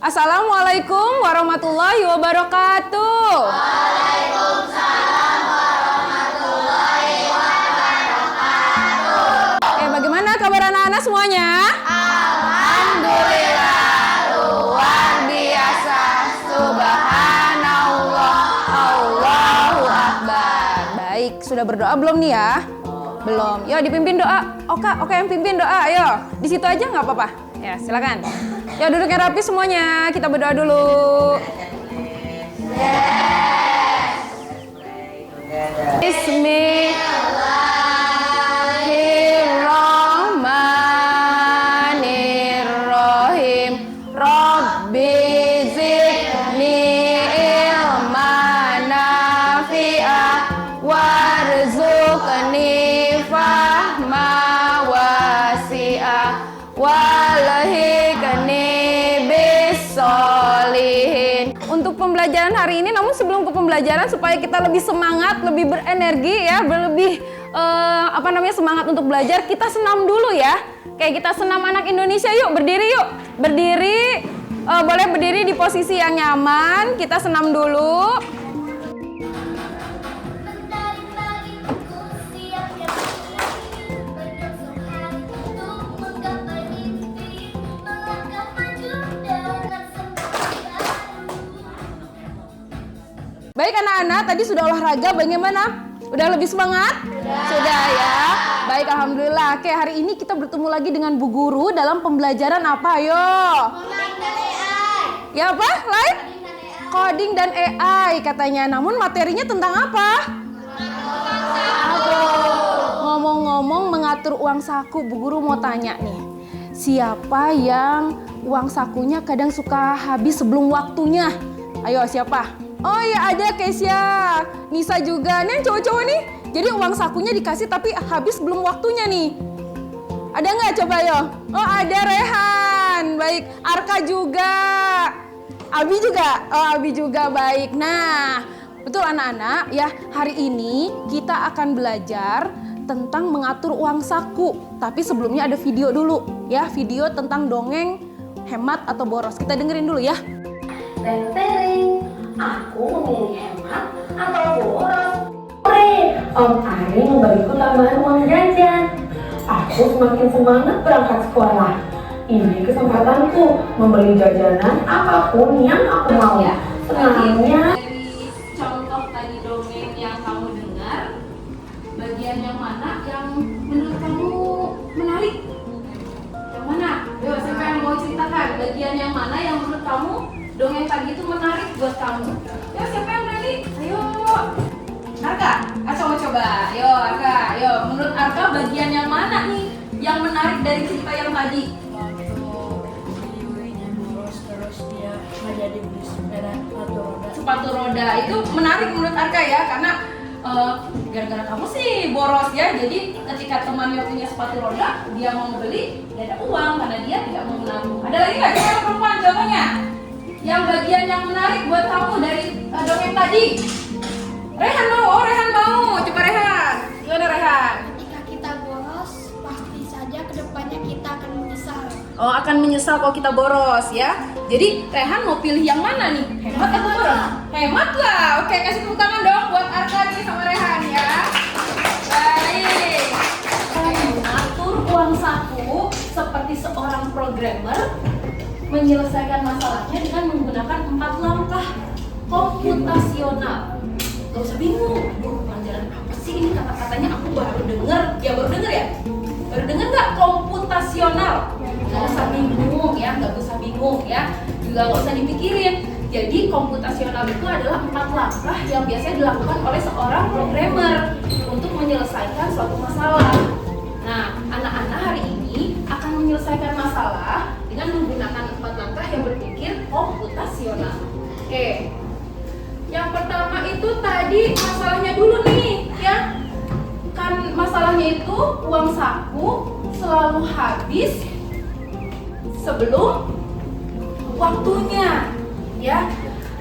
Assalamualaikum warahmatullahi wabarakatuh. Waalaikumsalam warahmatullahi wabarakatuh. Oke, bagaimana kabar anak-anak semuanya? Alhamdulillah, luar biasa. Subhanallah, Allahu Akbar. Baik, sudah berdoa belum nih ya? Belum. Yo, dipimpin doa. Oke yang pimpin doa. Ayo, di situ aja nggak apa-apa. Ya, silakan. Ya, duduknya rapi semuanya. Kita berdoa dulu. Bismillahirrahmanirrahim. Rabbi zidni ilman nafi'ah warzuqni fahma wasi'ah walhikni bisolihin. Untuk pembelajaran hari ini, namun sebelum ke pembelajaran supaya kita lebih semangat, lebih berenergi ya, lebih semangat untuk belajar, kita senam dulu ya. Kayak kita senam anak Indonesia, yuk berdiri yuk. Berdiri, boleh berdiri di posisi yang nyaman, kita senam dulu. Baik anak-anak, tadi sudah olahraga, bagaimana? Udah lebih semangat? Sudah ya. Baik, alhamdulillah. Oke, hari ini kita bertemu lagi dengan Bu Guru dalam pembelajaran apa? Ayo. Coding dan AI. Ya apa? Lain? Coding dan AI katanya. Namun materinya tentang apa? Ngomong-ngomong mengatur uang saku, Bu Guru mau tanya nih. Siapa yang uang sakunya kadang suka habis sebelum waktunya? Ayo, siapa? Oh iya, ada Kesia, Nisa juga. Nih yang cowok-cowok nih. Jadi uang sakunya dikasih tapi habis belum waktunya nih. Ada nggak? Coba yo. Oh ada Rehan. Baik. Arka juga. Abi juga. Oh Abi juga. Baik. Nah, betul anak-anak ya. Hari ini kita akan belajar tentang mengatur uang saku. Tapi sebelumnya ada video dulu ya. Video tentang dongeng hemat atau boros. Kita dengerin dulu ya. Teng-teng, aku memilih hemat atau boros. Hore, Om Ari memberiku tambahan uang jajan. Aku semakin semangat berangkat sekolah. Ini kesempatanku membeli jajanan apapun yang aku mau. Senangnya. Dari contoh tadi dongeng yang kamu dengar, bagian yang mana yang menurut kamu menarik? Yang mana? Yo, siapa yang mau ceritakan bagian yang mana yang menurut kamu dongeng tadi itu menarik buat kamu? Yo, siapa yang berani? Ayo, Arka, mau coba. Yo, Arka, yo. Menurut Arka bagian yang mana nih yang menarik dari cerita yang tadi? Waktu videonya boros terus dia nggak jadi beli sepatu roda. Sepatu roda itu menarik menurut Arka ya, karena gara-gara kamu sih boros ya, jadi ketika temannya punya sepatu roda, dia mau beli, dia ada uang karena dia tidak mau menabung. Ada lagi nggak cewek perempuan contohnya? Yang bagian yang menarik buat kamu dari dongeng tadi? Rehan mau, Rehan mau, coba Rehan. Gimana Rehan? Jika kita boros, pasti saja kedepannya kita akan menyesal. Oh, akan menyesal kalau kita boros ya. Jadi Rehan mau pilih yang mana nih? Hemat atau boros? Hemat lah. Oke, kasih tepuk tangan dong buat Arka nih sama Rehan ya. Baik. Mengatur uang saku seperti seorang programmer menyelesaikan masalahnya dengan menggunakan 4 langkah komputasional. Gak usah bingung, aduh pelajaran apa sih ini, kata-katanya aku baru denger. Ya baru denger ya? Baru denger nggak? Komputasional. Gak usah bingung ya, gak usah bingung ya. Juga gak usah dipikirin. Jadi komputasional itu adalah 4 langkah yang biasanya dilakukan oleh seorang programmer untuk menyelesaikan suatu masalah. Nah, anak-anak hari ini akan menyelesaikan masalah dengan menggunakan 4 langkah yang berpikir komputasional. Oke. Yang pertama itu tadi masalahnya dulu nih ya. Kan masalahnya itu uang saku selalu habis sebelum waktunya ya.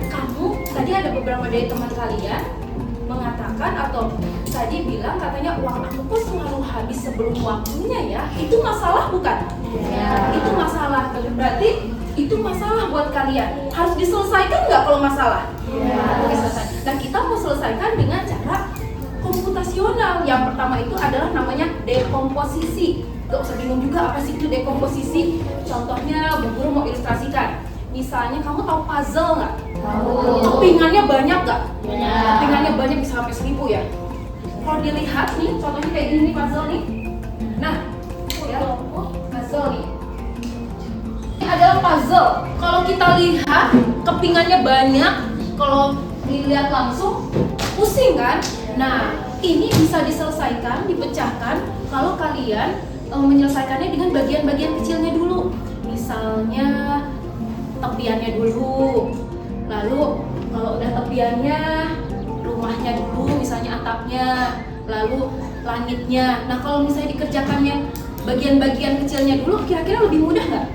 Kamu tadi ada beberapa dari teman kalian mengatakan atau tadi bilang katanya uang aku kok selalu habis sebelum waktunya ya. Itu masalah bukan? Ya, itu masalah. Berarti Itu masalah buat kalian. Harus diselesaikan nggak kalau masalah? Harus diselesaikan. Nah, kita mau selesaikan dengan cara komputasional. Yang pertama itu adalah namanya dekomposisi. Gak usah bingung juga apa sih itu dekomposisi. Contohnya Bu Guru mau ilustrasikan. Misalnya kamu tahu puzzle nggak? Kepingannya banyak nggak? Kepingannya banyak, bisa sampai 1000 ya. Kalau dilihat nih, contohnya kayak gini nih puzzle nih. Nah, ya, puzzle nih. Ini adalah puzzle. Kalau kita lihat kepingannya banyak, kalau dilihat langsung pusing kan? Nah, ini bisa diselesaikan, dipecahkan kalau kalian menyelesaikannya dengan bagian-bagian kecilnya dulu. Misalnya tepiannya dulu. Lalu kalau udah tepiannya, rumahnya dulu, misalnya atapnya, lalu langitnya. Nah, kalau misalnya dikerjakannya bagian-bagian kecilnya dulu, kira-kira lebih mudah nggak?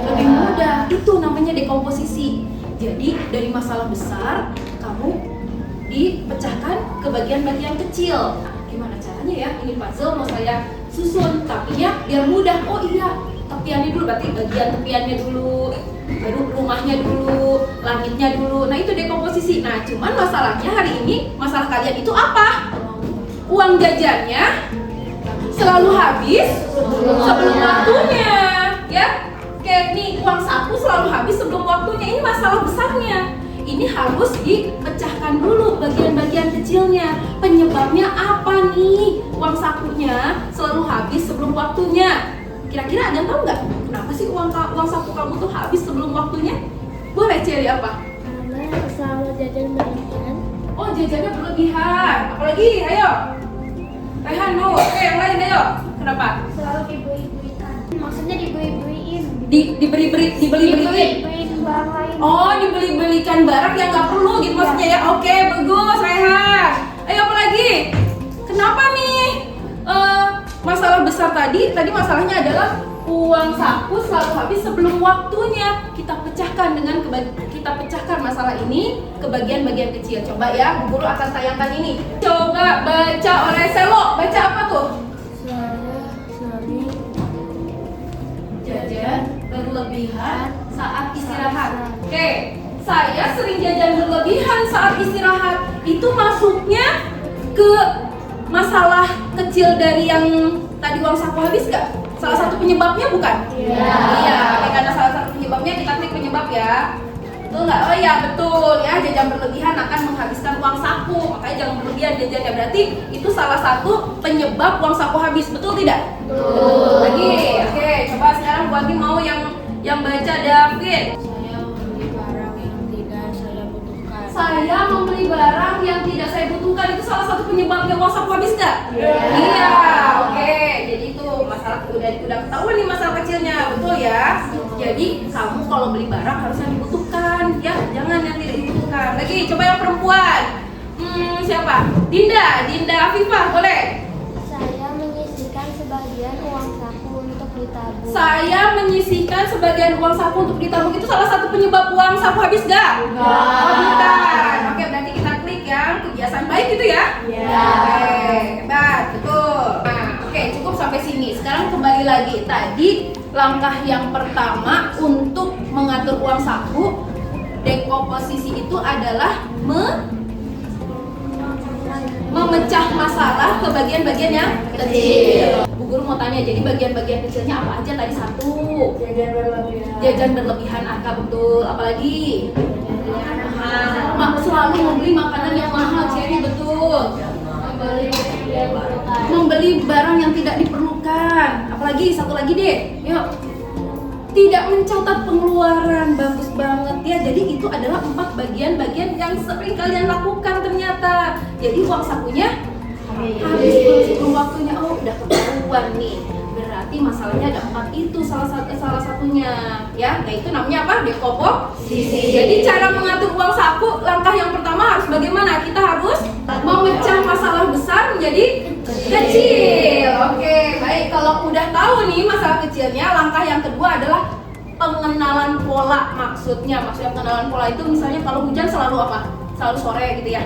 Lebih mudah. Itu namanya dekomposisi. Jadi dari masalah besar kamu dipecahkan ke bagian-bagian kecil. Nah, gimana caranya ya? Ini puzzle mau saya susun, tapi ya biar mudah. Oh iya, tepiannya dulu, berarti bagian tepiannya dulu, baru rumahnya dulu, langitnya dulu. Nah, itu dekomposisi. Nah, cuman masalahnya hari ini, masalah kalian itu apa? Uang jajannya selalu habis sebelum waktunya, ya. Kayak nih, uang saku selalu habis sebelum waktunya. Ini masalah besarnya. Ini harus dipecahkan dulu bagian-bagian kecilnya. Penyebabnya apa nih? Uang sakunya selalu habis sebelum waktunya. Kira-kira ada yang tahu nggak? Kenapa sih uang saku kamu tuh habis sebelum waktunya? Boleh cari apa? Karena selalu jajan berlebihan. Oh, jajannya berlebihan. Apalagi? Ayo. Rehan mau. Oke, yang lain ayo. Kenapa? Selalu dibeli-belikan. Maksudnya dibeli-beliin. Dibeli-beliin. Barang lain. Oh, dibeli-belikan barang yang nggak perlu gitu maksudnya ya. Oke, bagus, Rehan. Ayo apa lagi? Kenapa nih? Masalah besar tadi masalahnya adalah uang saku selalu habis sebelum waktunya. Kita pecahkan masalah ini ke bagian-bagian kecil. Coba ya, Bu Guru akan tayangkan ini. Coba baca oleh Selo. Baca apa tuh? Saya sering Jajan berlebihan saat istirahat. Oke, saya sering jajan berlebihan saat istirahat. Itu masuknya ke masalah kecil dari yang tadi uang saku habis gak? Salah satu penyebabnya bukan? Iya, karena salah satu penyebabnya kita klik penyebab ya. Betul nggak? Oh iya betul ya, jajan berlebihan akan menghabiskan uang saku. Makanya jangan berlebihan jajannya, berarti itu salah satu penyebab uang saku habis. Betul tidak? Betul. Lagi, oke. Coba sekarang Bu Agi mau yang baca David. Saya membeli barang yang tidak saya butuhkan. Saya membeli barang yang tidak saya butuhkan, itu salah satu penyebabnya uang saku habis nggak? Iya. Oke. Jadi itu masalah udah ketahuan nih masalah kecilnya, betul ya? Jadi kamu kalau beli barang harus yang dibutuhkan, ya jangan yang tidak dibutuhkan. Lagi, coba yang perempuan. Siapa? Dinda Afifah, boleh? Saya menyisihkan sebagian uang saku untuk ditabung. Saya menyisihkan sebagian uang saku untuk ditabung. Itu salah satu penyebab uang saku habis nggak? Oh, bukan. Oke, berarti kita klik yang kebiasaan baik gitu ya? Iya. Oke, hebat, betul. Nah, oke, cukup sampai sini. Sekarang kembali lagi. Tadi langkah yang pertama untuk mengatur uang saku, dekomposisi itu adalah memecah masalah ke bagian-bagian yang kecil. Bu Guru mau tanya, jadi bagian-bagian kecilnya apa aja tadi? Satu, jajan berlebihan angka, betul. Apalagi? Selalu membeli makanan yang mahal, Cherry, betul. Membeli barang yang tidak diperlukan. Apalagi? Satu lagi deh, yuk. Tidak mencatat pengeluaran, bagus banget ya. Jadi itu adalah 4 bagian-bagian yang sering kalian lakukan ternyata. Jadi uang sakunya habis sebelum waktunya. Oh, udah ketahuan nih. Berarti masalahnya ada 4 itu salah satunya ya. Nah, itu namanya apa? Dekomposisi. Jadi cara mengatur uang saku, langkah yang pertama harus bagaimana? Kita harus memecah masalah besar menjadi kecil. Oke, baik. Kalau udah tahu nih masalah kecilnya, langkah yang kedua adalah pengenalan pola. Maksudnya pengenalan pola itu misalnya kalau hujan selalu apa? Selalu sore gitu ya.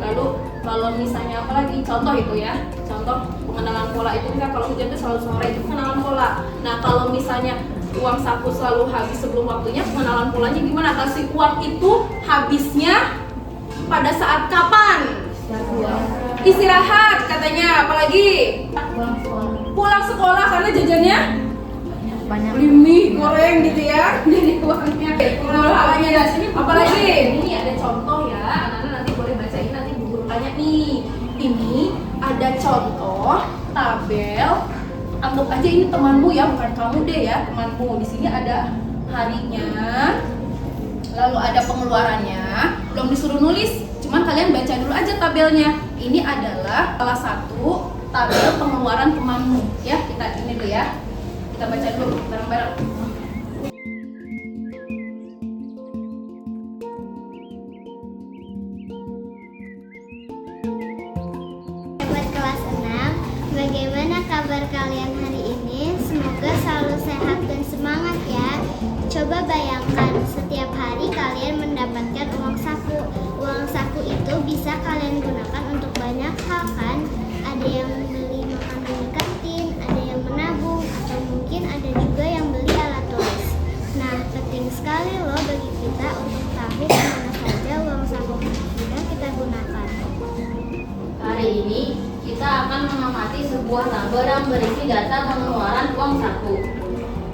Lalu kalau misalnya apa lagi? Contoh itu ya. Contoh pengenalan pola itu misalnya kalau hujan itu selalu sore, itu pengenalan pola. Nah, kalau misalnya uang saku selalu habis sebelum waktunya, pengenalan polanya gimana? Kasih uang itu habisnya pada saat kapan? Istirahat katanya, apalagi? Pulang sekolah karena jajannya Banyak. beli mie goreng gitu ya. Jadi uangnya pengelolaannya. Apalagi? Ini ada contoh ya, anak-anak nanti boleh bacain, nanti Bu Guru tanya nih. Ini ada contoh tabel. Anggap aja ini temanmu ya, bukan kamu deh ya, temanmu. Di sini ada harinya, lalu ada pengeluarannya. Belum disuruh nulis, cuman kalian baca dulu aja tabelnya. Ini adalah salah satu tabel pengeluaran temanmu ya. Kita ini dulu ya, kita baca dulu bareng-bareng. Buat kelas 6, bagaimana kabar kalian hari ini? Semoga selalu sehat dan semangat ya. Coba bayangkan, setiap hari kalian mendapatkan uang saku. Uang saku itu bisa kalian gunakan untuk banyak hal kan? Ada yang beli makan di kantin, ada yang menabung, atau mungkin ada juga yang beli alat tulis. Nah, penting sekali loh bagi kita untuk tahu kemana saja uang saku sudah kita gunakan. Hari ini kita akan mengamati sebuah tabel yang berisi data pengeluaran uang saku.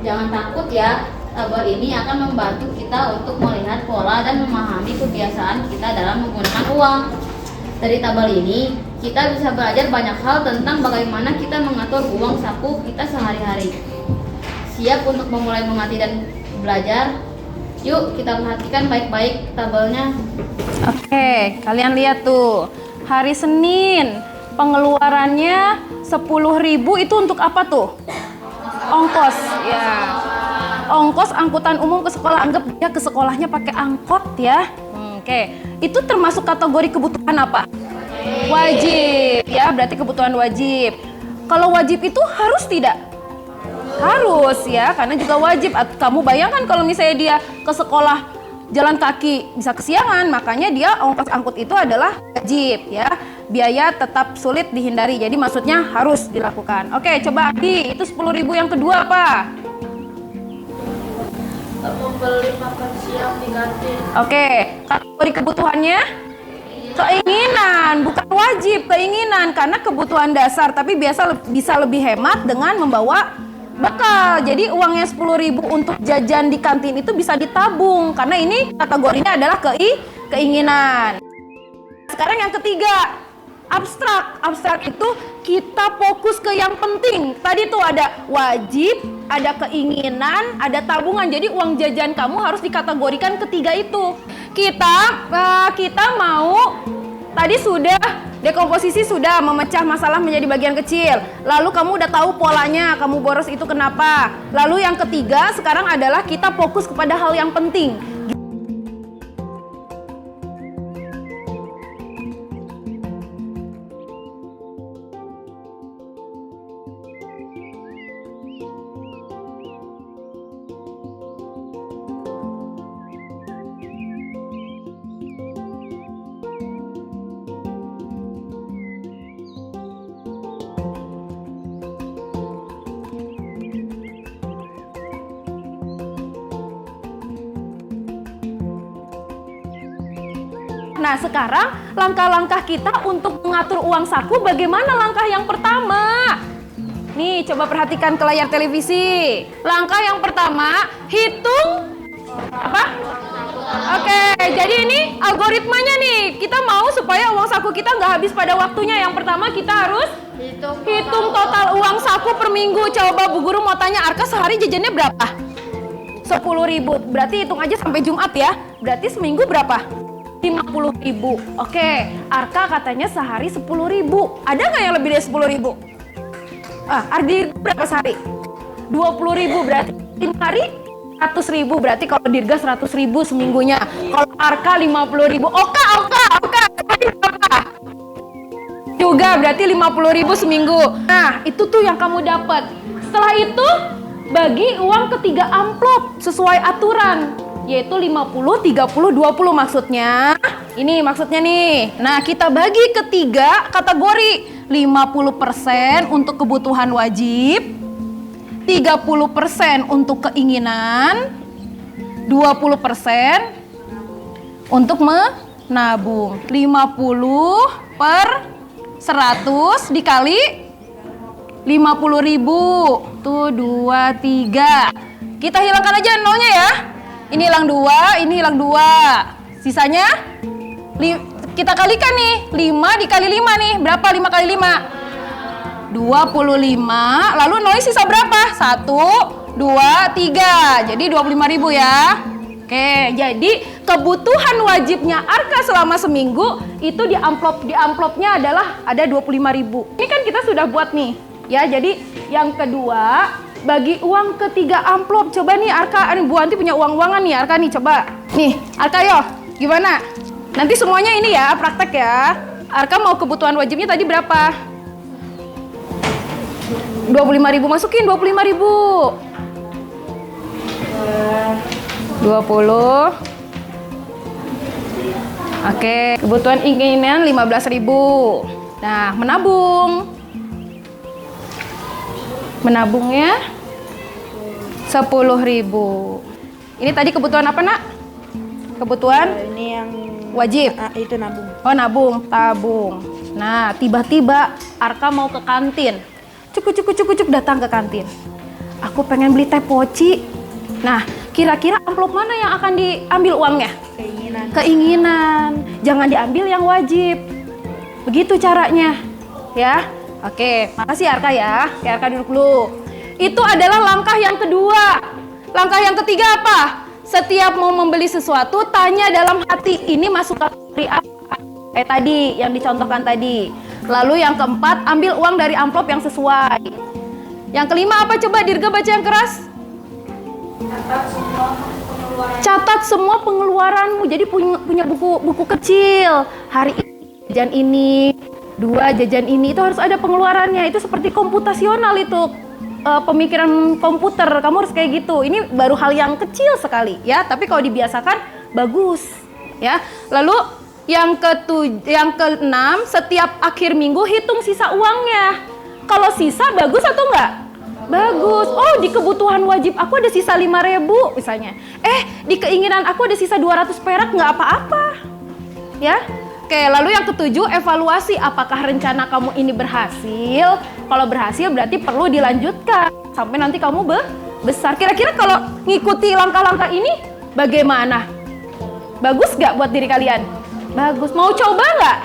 Jangan takut ya, tabel ini akan membantu kita untuk melihat pola dan memahami kebiasaan kita dalam menggunakan uang. Dari tabel ini, kita bisa belajar banyak hal tentang bagaimana kita mengatur uang saku kita sehari-hari. Siap untuk memulai mengerti dan belajar? Yuk kita perhatikan baik-baik tabelnya. Oke, kalian lihat tuh. Hari Senin, pengeluarannya 10.000 itu untuk apa tuh? Ongkos, ya. Ongkos angkutan umum ke sekolah, anggap dia ke sekolahnya pakai angkot ya. Oke, itu termasuk kategori kebutuhan apa? Wajib, ya, berarti kebutuhan wajib. Kalau wajib itu harus tidak? Harus ya, karena juga wajib. Kamu bayangkan kalau misalnya dia ke sekolah jalan kaki bisa kesiangan, makanya dia ongkos angkut itu adalah wajib ya. Biaya tetap sulit dihindari, jadi maksudnya harus dilakukan. Oke, coba Adi, itu 10.000 yang kedua apa? Membeli makan siang di kantin. Oke, kategori kebutuhannya? Keinginan, bukan wajib, keinginan. Karena kebutuhan dasar, tapi bisa lebih hemat dengan membawa bekal. Jadi uangnya 10.000 untuk jajan di kantin itu bisa ditabung. Karena ini kategorinya adalah keinginan. Sekarang yang ketiga, abstrak. Abstrak itu kita fokus ke yang penting. Tadi tuh ada wajib, ada keinginan, ada tabungan. Jadi uang jajan kamu harus dikategorikan ketiga itu. Kita mau, tadi sudah dekomposisi, sudah memecah masalah menjadi bagian kecil. Lalu kamu udah tahu polanya, kamu boros itu kenapa. Lalu yang ketiga sekarang adalah kita fokus kepada hal yang penting. Nah, sekarang langkah-langkah kita untuk mengatur uang saku, bagaimana langkah yang pertama? Nih, coba perhatikan ke layar televisi. Langkah yang pertama, hitung apa? Oke, jadi ini algoritmanya nih. Kita mau supaya uang saku kita nggak habis pada waktunya. Yang pertama kita harus hitung total uang saku per minggu. Coba Bu Guru mau tanya, Arka sehari jajannya berapa? 10.000. Berarti hitung aja sampai Jumat ya. Berarti seminggu berapa? 50.000. Oke, Arka katanya sehari 10.000. Ada nggak yang lebih dari 10.000? Ardi berapa sehari? 20.000. Berarti 5 hari 100.000. Berarti kalau Dirga 100.000 seminggunya. Kalau Arka 50.000. Oka berapa? Juga berarti 50.000 seminggu. Nah, itu tuh yang kamu dapat. Setelah itu bagi uang ketiga amplop sesuai aturan, yaitu 50, 30, 20 maksudnya. Ini maksudnya nih. Nah, kita bagi ketiga kategori. 50% untuk kebutuhan wajib, 30% untuk keinginan, 20% untuk menabung. 50 per 100 dikali 50.000. Tuh 2, 3. Kita hilangkan aja nolnya ya. Ini hilang 2, ini hilang 2. Sisanya kita kalikan nih. 5 dikali 5 nih. Berapa 5 kali 5? 25. Lalu nolnya sisa berapa? 1, 2, 3. Jadi 25.000 ya. Oke, jadi kebutuhan wajibnya Arka selama seminggu itu di amplopnya adalah ada 25.000. Ini kan kita sudah buat nih. Ya, jadi yang kedua, bagi uang ketiga amplop. Coba nih Arka, Bu Anti punya uang-uangan nih Arka nih, coba. Nih, Arka yo, gimana? Nanti semuanya ini ya, praktek ya. Arka mau kebutuhan wajibnya tadi berapa? 25.000, masukin 25.000. 20. Oke, kebutuhan keinginan 15.000. Nah, menabung. Menabungnya 10.000. Ini tadi kebutuhan apa, Nak? Kebutuhan Ini yang wajib. itu nabung. Oh, nabung, tabung. Nah, tiba-tiba Arka mau ke kantin. Cuk datang ke kantin. Aku pengen beli teh poci. Nah, kira-kira amplop mana yang akan diambil uangnya? Keinginan. Jangan diambil yang wajib. Begitu caranya. Ya. Oke, makasih Arka ya. Arka duduk dulu. Itu adalah langkah yang kedua. Langkah yang ketiga apa? Setiap mau membeli sesuatu, tanya dalam hati, ini masuk kategori apa? Tadi, yang dicontohkan tadi. Lalu yang keempat, ambil uang dari amplop yang sesuai. Yang kelima apa? Coba Dirga baca yang keras. Catat semua pengeluaranmu. Jadi punya buku kecil. Hari ini jajan ini, 2 jajan ini, itu harus ada pengeluarannya. Itu seperti komputasional itu. Pemikiran komputer, kamu harus kayak gitu. Ini baru hal yang kecil sekali ya, tapi kalau dibiasakan bagus ya. Lalu yang keenam, setiap akhir minggu hitung sisa uangnya. Kalau sisa bagus atau enggak? Bagus. Oh, di kebutuhan wajib aku ada sisa 5.000 misalnya. Di keinginan aku ada sisa 200 perak, nggak apa-apa. Ya. Oke, lalu yang ketujuh, evaluasi apakah rencana kamu ini berhasil. Kalau berhasil berarti perlu dilanjutkan sampai nanti kamu besar. Kira-kira kalau ngikuti langkah-langkah ini bagaimana? Bagus nggak buat diri kalian? Bagus. Mau coba nggak?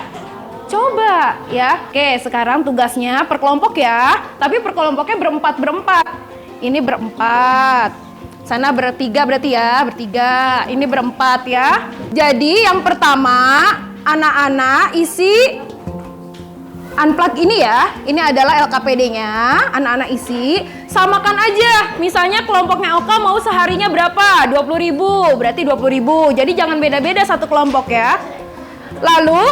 Coba ya. Oke, sekarang tugasnya per kelompok ya. Tapi per kelompoknya berempat. Ini berempat. Sana bertiga berarti ya, bertiga. Ini berempat ya. Jadi yang pertama, anak-anak isi unplug ini ya. Ini adalah LKPD-nya. Anak-anak isi, samakan aja. Misalnya kelompoknya Oka mau seharinya berapa? 20.000. Berarti 20.000. Jadi jangan beda-beda satu kelompok ya. Lalu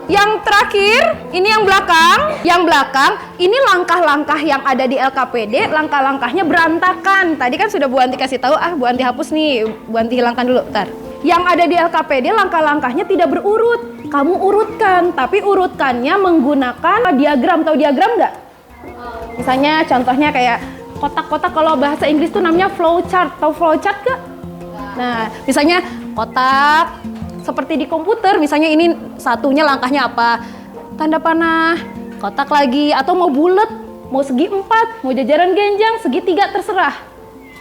yang terakhir, ini yang belakang. Yang belakang, ini langkah-langkah yang ada di LKPD, langkah-langkahnya berantakan. Tadi kan sudah Bu Anti kasih tahu, Bu Anti hapus nih, Bu Anti hilangkan dulu, bentar. Yang ada di LKPD, langkah-langkahnya tidak berurut. Kamu urutkan, tapi urutkannya menggunakan diagram. Tahu diagram nggak? Misalnya contohnya kayak kotak-kotak, kalau bahasa Inggris tuh namanya flowchart. Tahu flowchart nggak? Nah, misalnya kotak, seperti di komputer, misalnya ini satunya langkahnya apa? Tanda panah, kotak lagi, atau mau bulat, mau segi 4, mau jajaran genjang, segi 3, terserah.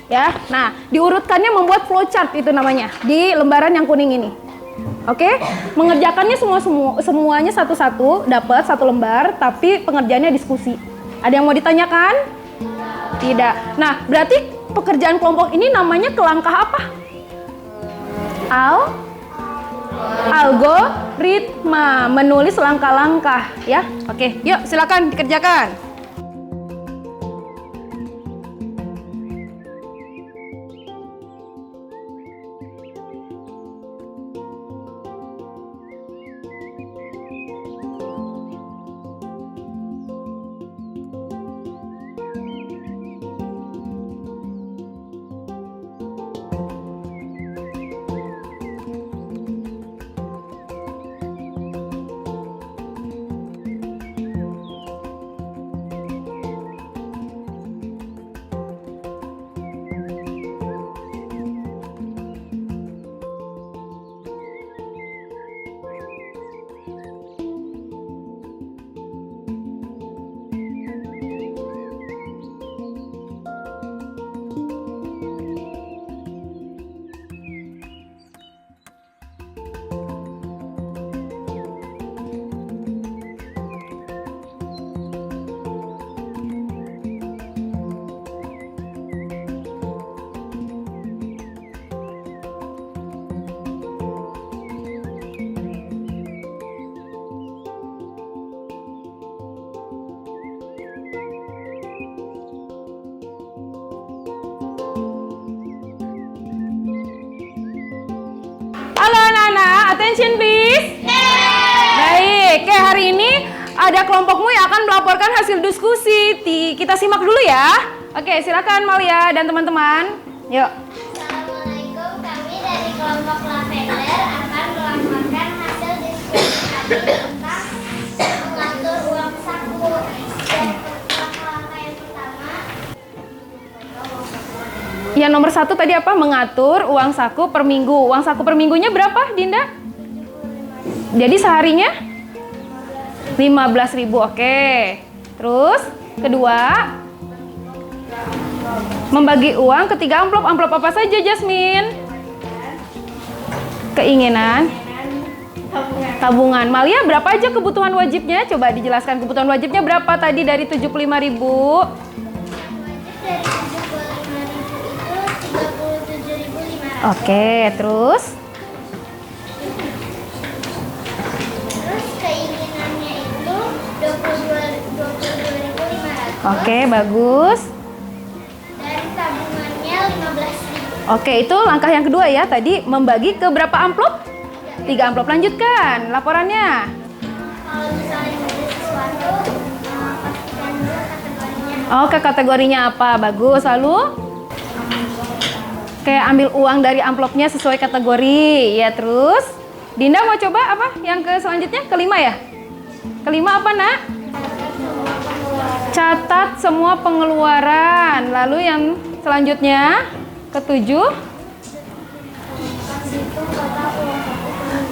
Ya, nah diurutkannya membuat flowchart itu namanya di lembaran yang kuning ini. Oke, mengerjakannya semuanya satu-satu, dapat satu lembar, tapi pengerjaannya diskusi. Ada yang mau ditanyakan? Tidak. Nah, berarti pekerjaan kelompok ini namanya ke langkah apa? Algoritma, menulis langkah-langkah ya. Oke, yuk silakan dikerjakan. Attention please. Baik, oke, hari ini ada kelompokmu yang akan melaporkan hasil diskusi. Kita simak dulu ya. Oke, silakan Malia dan teman-teman. Yuk. Assalamualaikum, kami dari kelompok Lavender akan melaporkan hasil diskusi kami tentang mengatur uang saku. Dan langkah yang pertama, Yang nomor 1 tadi apa? Mengatur uang saku per minggu. Uang saku per minggunya berapa, Dinda? Jadi seharinya 15.000. Oke. Terus kedua, membagi uang ke 3 amplop. Amplop apa saja, Jasmine? Keinginan, tabungan. Malia, berapa aja kebutuhan wajibnya? Coba dijelaskan kebutuhan wajibnya berapa tadi dari 75.000? wajib dari 75.000 itu 37.500. Oke, terus Terus keinginannya itu 22.500. oke, bagus. Dan tabungannya 15.000. Oke, itu langkah yang kedua ya. Tadi membagi ke berapa amplop? 3 amplop. Lanjutkan laporannya. Kalau misalnya membeli sesuatu, pastikan dulu kategorinya. Oke, kategorinya apa? Bagus. Lalu kayak ambil uang dari amplopnya sesuai kategori. Ya, terus Dinda mau coba apa? Yang ke selanjutnya? Kelima ya? Kelima apa, Nak? Catat semua pengeluaran. Lalu yang selanjutnya, ketujuh,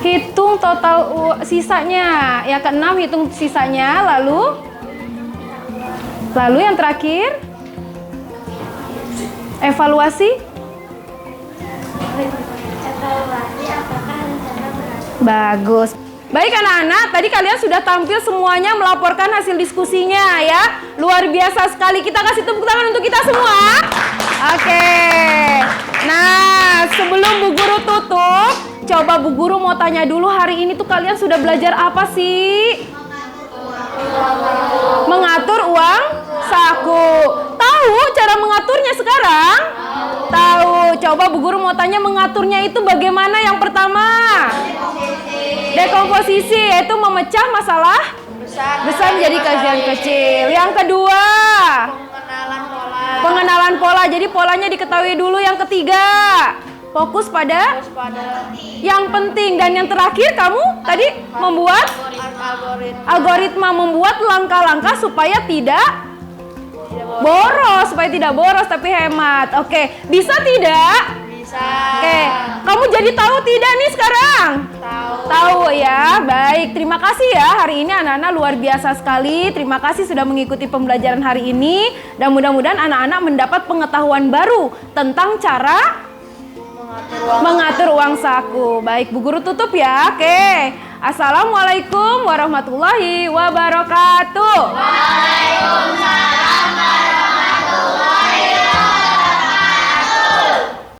hitung total sisanya. Ya, keenam hitung sisanya. Lalu yang terakhir, evaluasi. Evaluasi apakah rencana berhasil. Bagus. Baik anak-anak, tadi kalian sudah tampil semuanya melaporkan hasil diskusinya ya. Luar biasa sekali. Kita kasih tepuk tangan untuk kita semua. Oke. Nah, sebelum Bu Guru tutup, coba Bu Guru mau tanya dulu, hari ini tuh kalian sudah belajar apa sih? Mengatur uang saku. Tahu cara mengaturnya sekarang? Tahu. Coba Bu Guru mau tanya, mengaturnya itu bagaimana? Yang pertama, dekomposisi, yaitu memecah masalah besar menjadi kajian kecil. Yang kedua, pengenalan pola. Jadi polanya diketahui dulu. Yang ketiga, fokus pada yang penting. Dan yang terakhir, kamu tadi membuat algoritma, membuat langkah-langkah supaya tidak boros, tapi hemat. Oke, bisa tidak? Bisa. Oke, kamu jadi tahu tidak nih sekarang? Tahu ya. Baik, terima kasih ya. Hari ini anak-anak luar biasa sekali. Terima kasih sudah mengikuti pembelajaran hari ini. Dan mudah-mudahan anak-anak mendapat pengetahuan baru tentang cara mengatur uang saku. Baik, Bu Guru tutup ya. Oke. Assalamualaikum warahmatullahi wabarakatuh.